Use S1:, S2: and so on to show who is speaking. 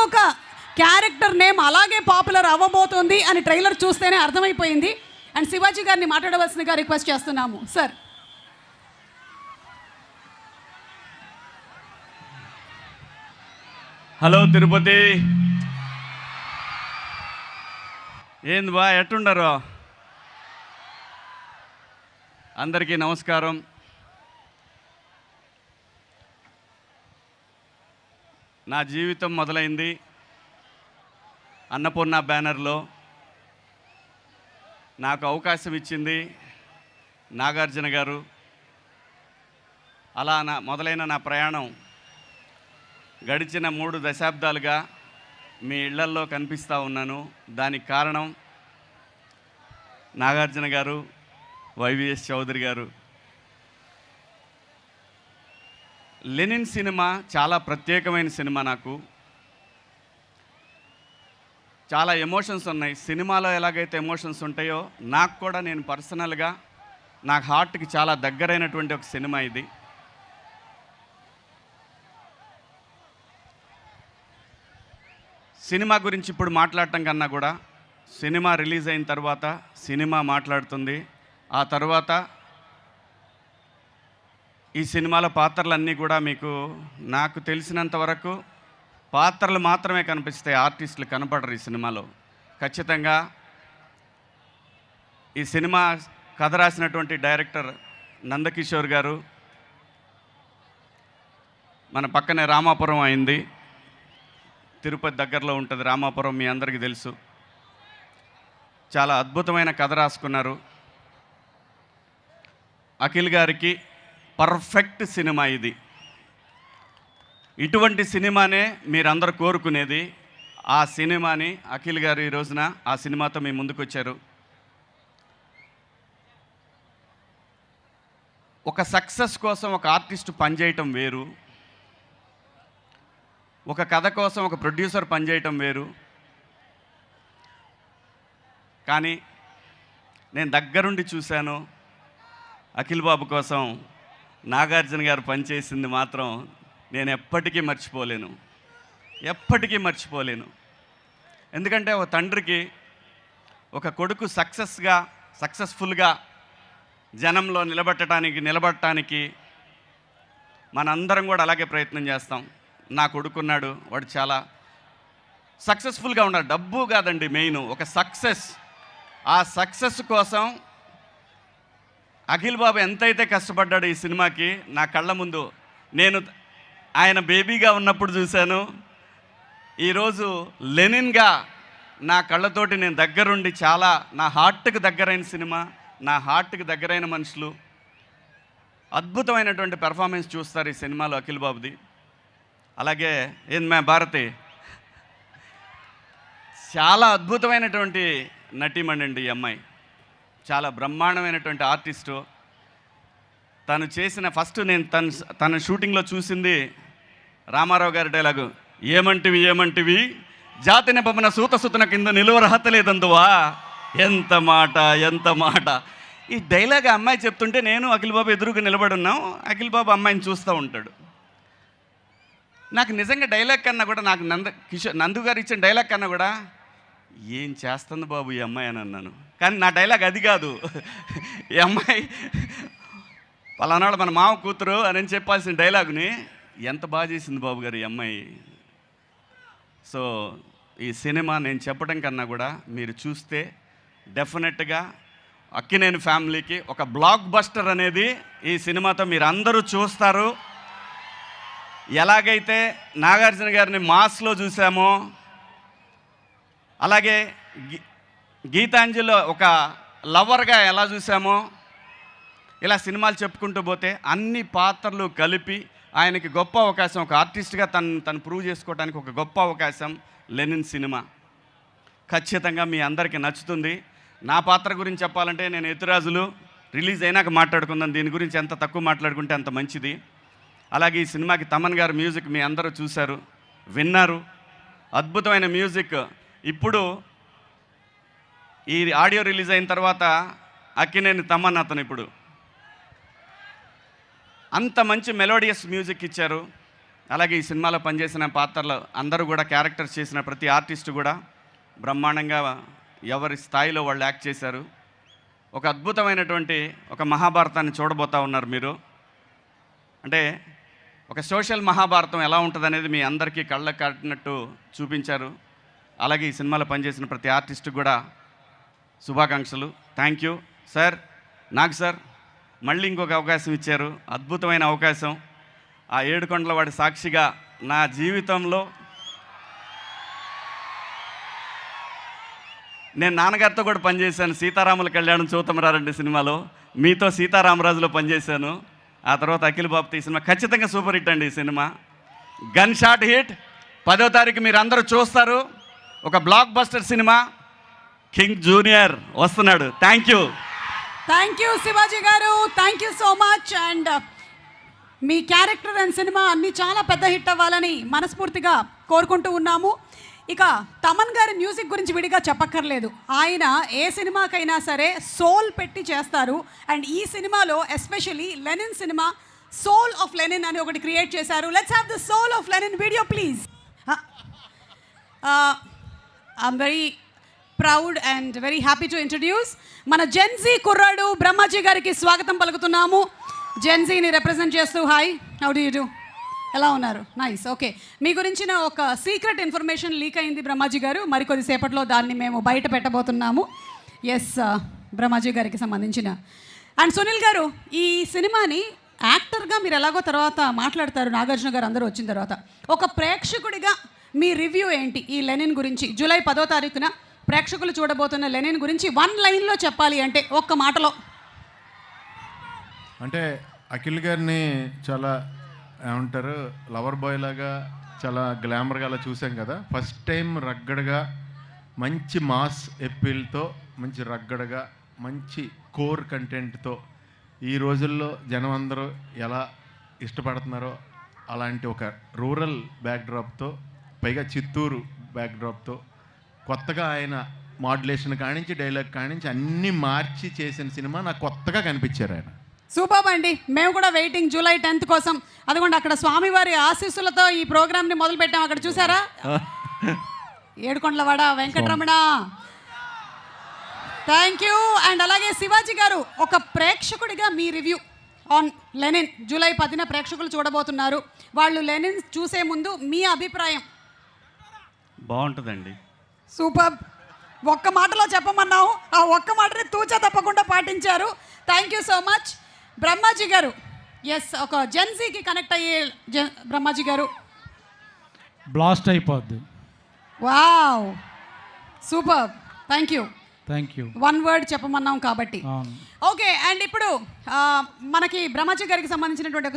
S1: ఇంకొక character name అలాగే popular అవ్వబోతోంది అని ట్రైలర్ చూస్తేనే అర్థమైపోయింది. అండ్ శివాజీ గారిని మాట్లాడవలసిందిగా రిక్వెస్ట్ చేస్తున్నాము సార్.
S2: హలో తిరుపతి, ఏంది బా ఎట్టుండరు? అందరికీ నమస్కారం. నా జీవితం మొదలైంది అన్నపూర్ణ బ్యానర్లో. నాకు అవకాశం ఇచ్చింది నాగార్జున గారు. అలా మొదలైన నా ప్రయాణం గడిచిన 3 దశాబ్దాలుగా మీ ఇళ్లల్లో కనిపిస్తూ ఉన్నాను. దానికి కారణం నాగార్జున గారు, వైవిఎస్ చౌదరి గారు. లెనిన్ సినిమా చాలా ప్రత్యేకమైన సినిమా. నాకు చాలా ఎమోషన్స్ ఉన్నాయి. సినిమాలో ఎలాగైతే ఎమోషన్స్ ఉంటాయో నాకు కూడా, నేను పర్సనల్గా నాకు హార్ట్కి చాలా దగ్గరైనటువంటి ఒక సినిమా ఇది. సినిమా గురించి ఇప్పుడు మాట్లాడటం కన్నా కూడా సినిమా రిలీజ్ అయిన తర్వాత సినిమా మాట్లాడుతుంది. ఆ తర్వాత ఈ సినిమాలో పాత్రలన్నీ కూడా మీకు, నాకు తెలిసినంత వరకు పాత్రలు మాత్రమే కనిపిస్తాయి, ఆర్టిస్టులు కనపడరు ఈ సినిమాలో. ఖచ్చితంగా ఈ సినిమా కథ రాసినటువంటి డైరెక్టర్ నందకిషోర్ గారు. మన పక్కనే రామాపురం అయింది, తిరుపతి దగ్గరలో ఉంటుంది రామాపురం, మీ అందరికీ తెలుసు. చాలా అద్భుతమైన కథ రాసుకున్నారు. అఖిల్ గారికి పర్ఫెక్ట్ సినిమా ఇది. ఇటువంటి సినిమానే మీరందరూ కోరుకునేది. ఆ సినిమాని అఖిల్ గారు ఈ రోజున ఆ సినిమాతో మీ ముందుకు వచ్చారు. ఒక సక్సెస్ కోసం ఒక ఆర్టిస్ట్ పనిచేయటం వేరు, ఒక కథ కోసం ఒక ప్రొడ్యూసర్ పనిచేయటం వేరు. కానీ నేను దగ్గరుండి చూశాను, అఖిల్ బాబు కోసం నాగార్జున గారు పనిచేసింది మాత్రం నేను ఎప్పటికీ మర్చిపోలేను. ఎందుకంటే ఒక తండ్రికి ఒక కొడుకు సక్సెస్ఫుల్గా జనంలో నిలబడటానికి మనందరం కూడా అలాగే ప్రయత్నం చేస్తాం. నా కొడుకున్నాడు, వాడు చాలా సక్సెస్ఫుల్గా ఉన్నాడు. డబ్బు కాదండి మెయిన్, ఒక సక్సెస్. ఆ సక్సెస్ కోసం అఖిల్ బాబు ఎంతైతే కష్టపడ్డాడు ఈ సినిమాకి, నా కళ్ళ ముందు నేను ఆయన బేబీగా ఉన్నప్పుడు చూశాను. ఈరోజు లెనిన్గా నా కళ్ళతోటి నేను దగ్గరుండి, చాలా నా హార్ట్కి దగ్గరైన సినిమా, నా హార్ట్కి దగ్గరైన మనుషులు, అద్భుతమైనటువంటి పెర్ఫార్మెన్స్ చూస్తారు ఈ సినిమాలో అఖిల్ బాబుది. అలాగే ఏంది భారతి, చాలా అద్భుతమైనటువంటి నటీమణి అండి ఈ అమ్మాయి. చాలా బ్రహ్మాండమైనటువంటి ఆర్టిస్టు. తను చేసిన ఫస్ట్ నేను తన షూటింగ్లో చూసింది రామారావు గారి డైలాగు, ఏమంటివి జాతి నెపమన సూతసుతన కింద నిలువరహత లేదందువా. ఎంత మాట. ఈ డైలాగ్ అమ్మాయి చెప్తుంటే నేను అఖిల్ బాబు ఎదురుగా నిలబడి ఉన్నాం. అఖిల్ బాబు అమ్మాయిని చూస్తూ ఉంటాడు. నాకు నిజంగా డైలాగ్ కన్నా కూడా, నాకు నందు గారు ఇచ్చిన డైలాగ్ కన్నా కూడా, ఏం చేస్తుంది బాబు ఈ అమ్మాయి అని అన్నాను. కానీ నా డైలాగ్ అది కాదు. ఈ అమ్మాయి పలానాడు మన మామ కూతురు అని చెప్పాల్సిన డైలాగుని ఎంత బాగా చేసింది బాబు గారు ఈ అమ్మాయి. సో ఈ సినిమా నేను చెప్పడం కన్నా కూడా మీరు చూస్తే డెఫినెట్గా అక్కినేని ఫ్యామిలీకి ఒక బ్లాక్ బస్టర్ అనేది ఈ సినిమాతో మీరు అందరూ చూస్తారు. ఎలాగైతే నాగార్జున గారిని మాస్లో చూసామో, అలాగే గీతాంజలిలో ఒక లవర్గా ఎలా చూసామో, ఇలా సినిమాలు చెప్పుకుంటూ పోతే అన్ని పాత్రలు కలిపి ఆయనకి గొప్ప అవకాశం, ఒక ఆర్టిస్ట్గా తను ప్రూవ్ చేసుకోవడానికి ఒక గొప్ప అవకాశం లెనిన్ సినిమా. ఖచ్చితంగా మీ అందరికీ నచ్చుతుంది. నా పాత్ర గురించి చెప్పాలంటే, నేను ఎత్తురాజులు రిలీజ్ అయినాక మాట్లాడుకుందాం, దీని గురించి ఎంత తక్కువ మాట్లాడుకుంటే అంత మంచిది. అలాగే ఈ సినిమాకి తమన్ గారు మ్యూజిక్ మీ అందరూ చూశారు, విన్నారు. అద్భుతమైన మ్యూజిక్. ఇప్పుడు ఈ ఆడియో రిలీజ్ అయిన తర్వాత అక్కినేని తమన్ అతను ఇప్పుడు అంత మంచి మెలోడియస్ మ్యూజిక్ ఇచ్చారు. అలాగే ఈ సినిమాలో పనిచేసిన పాత్రలు అందరూ కూడా క్యారెక్టర్స్ చేసిన ప్రతి ఆర్టిస్టు కూడా బ్రహ్మాండంగా ఎవరి స్థాయిలో వాళ్ళు యాక్ట్ చేశారు. ఒక అద్భుతమైనటువంటి ఒక మహాభారతాన్ని చూడబోతా ఉన్నారు మీరు. అంటే ఒక సోషల్ మహాభారతం ఎలా ఉంటుంది అనేది మీ అందరికీ కళ్ళకు కట్టినట్టు చూపించారు. అలాగే ఈ సినిమాలో పనిచేసిన ప్రతి ఆర్టిస్టుకు కూడా శుభాకాంక్షలు. Thank you sir. నాకు సార్ మళ్ళీ ఇంకొక అవకాశం ఇచ్చారు, అద్భుతమైన అవకాశం. ఆ ఏడుకొండల వాడి సాక్షిగా నా జీవితంలో నేను నాన్నగారితో కూడా పనిచేశాను. సీతారాముల కళ్యాణం చూతమరారండి సినిమాలో మీతో సీతారామరాజులో పనిచేశాను. ఆ తర్వాత అఖిల్ బాబుతో ఈ సినిమా ఖచ్చితంగా సూపర్ హిట్ అండి. ఈ సినిమా గన్ షాట్ హిట్. 10వ తారీఖు మీరు అందరూ చూస్తారు. ఒక block buster cinema. King junior వస్తున్నాడు. థ్యాంక్ యూ
S1: శివాజీ గారు, thank you so much. And me character and cinema అన్నీ చాలా పెద్ద హిట్ అవ్వాలని మనస్ఫూర్తిగా కోరుకుంటూ ఉన్నాము. ఇక తమన్ గారి మ్యూజిక్ గురించి విడిగా చెప్పక్కర్లేదు. ఆయన ఏ సినిమాకైనా సరే సోల్ పెట్టి చేస్తారు. అండ్ ఈ సినిమాలో especially Lenin cinema soul of Lenin అని ఒకటి క్రియేట్ చేశారు. Let's have the soul of Lenin video please. I'm very proud and very happy to introduce మన జెన్జీ కుర్రాడు బ్రహ్మాజీ గారికి స్వాగతం పలుకుతున్నాము. జెన్జీని రిప్రజెంట్ చేస్తూ hi, how do you do, ఎలా ఉన్నారు? నైస్. ఓకే, మీ గురించిన ఒక సీక్రెట్ ఇన్ఫర్మేషన్ లీక్ అయింది బ్రహ్మాజీ గారు. మరికొద్దిసేపట్లో దాన్ని మేము బయట పెట్టబోతున్నాము. ఎస్, బ్రహ్మాజీ గారికి సంబంధించిన. అండ్ సునీల్ గారు, ఈ సినిమాని యాక్టర్గా మీరు ఎలాగో తర్వాత మాట్లాడతారు, నాగార్జున గారు అందరూ వచ్చిన తర్వాత. ఒక ప్రేక్షకుడిగా మీ రివ్యూ ఏంటి ఈ లెనిన్ గురించి? జూలై 10వ తారీఖున ప్రేక్షకులు చూడబోతున్న లెనిన్ గురించి 1 లైన్లో చెప్పాలి అంటే, ఒక్క మాటలో.
S3: అంటే అఖిల్ గారిని చాలా ఏమంటారు, లవర్ బాయ్ లాగా చాలా గ్లామర్గా అలా చూసాం కదా. ఫస్ట్ టైం రగ్గడగా మంచి మాస్ ఎప్పీల్తో, మంచి రగ్గడగా మంచి కోర్ కంటెంట్తో ఈ రోజుల్లో జనం అందరూ ఎలా ఇష్టపడుతున్నారో అలాంటి ఒక రూరల్ బ్యాక్డ్రాప్తో, పైగా చిత్తూరు బ్యాక్డ్రాప్తో కొత్తగా ఆయన మాడ్యులేషన్ కానించి డైలాగ్ కానించి అన్నీ మార్చి చేసిన సినిమా నాకు కొత్తగా కనిపించారు ఆయన.
S1: సూపర్ అండి. మేము కూడా వెయిటింగ్ జూలై 10th కోసం. అదిగోండి అక్కడ స్వామివారి ఆశీస్సులతో ఈ ప్రోగ్రామ్ని మొదలు పెట్టాం. అక్కడ చూసారా, ఏడుకొండలవాడ వెంకటరమణ. Thank you. అండ్ అలాగే శివాజీ గారు, ఒక ప్రేక్షకుడిగా మీ రివ్యూ ఆన్ లెనిన్. జూలై 10న ప్రేక్షకులు చూడబోతున్నారు. వాళ్ళు లెనిన్ చూసే ముందు మీ అభిప్రాయం.
S2: బాగుంటుందండి.
S1: సూపర్. ఒక్క మాటలో చెప్పమన్నావు, ఆ ఒక్క మాటని తూచా తప్పకుండా పాటించారు. Thank you so much Brahmaji గారు. ఎస్, ఒక జెన్జీకి కనెక్ట్ అయ్యే బ్రహ్మాజీ గారు.
S4: బ్లాస్ట్ అయిపోద్ది.
S1: Wow, super. Thank you. 1 word చెప్పమన్నాం కాబట్టి. ఓకే, అండ్ ఇప్పుడు మనకి బ్రహ్మాజీ గారికి సంబంధించినటువంటి